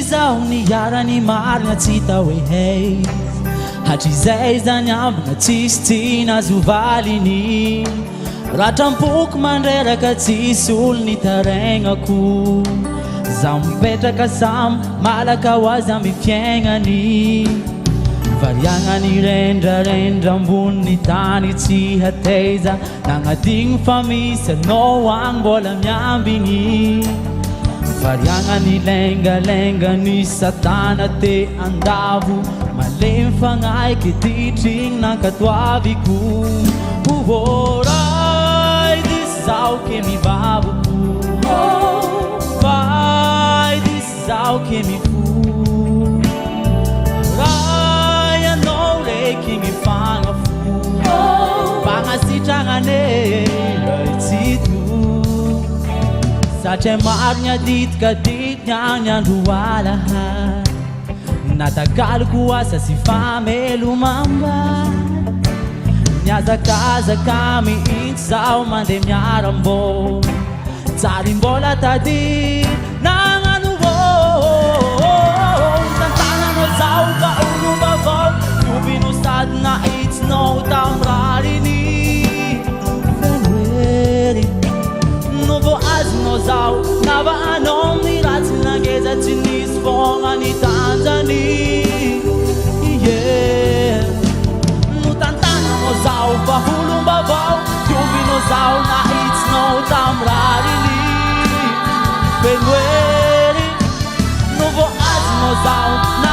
zao niarany marina tsy tahoe hey hatrizay zany ambina tsisy tsy nazovaliny ratram-poko mandreraka tsisy olo nitarainako zaho mipetraka samy malaka ho azy amy fiaignany variagnany rendrarendra ambony tany tsy hateza nagnadigny fa misy anao agny mbola miambigny variagnany lengalenga ny satana te andavo malemy fagnaiky titrigny nankatoaviko uvorai dizao que me baboko vai dizao que me fu raya no reiki me fanga fu pangasitrangane raititu satria marigna ditka ditnyagny andro alaha natagaliko asa sy famelomamba niazakazaka mihitsy zaho mandeha miarambô tsary mbola tady nagnano tantananao zaho ka olombavao tobino sady nahitsinao tamrariny fenoery no vo azonao zaho navaanao amin'ny ratsy nangeza tsy nisy fogna ny tanjany zao fa olombavao tiovinao zaho nahitsinao tamrariny fenoery no vo azonao zaho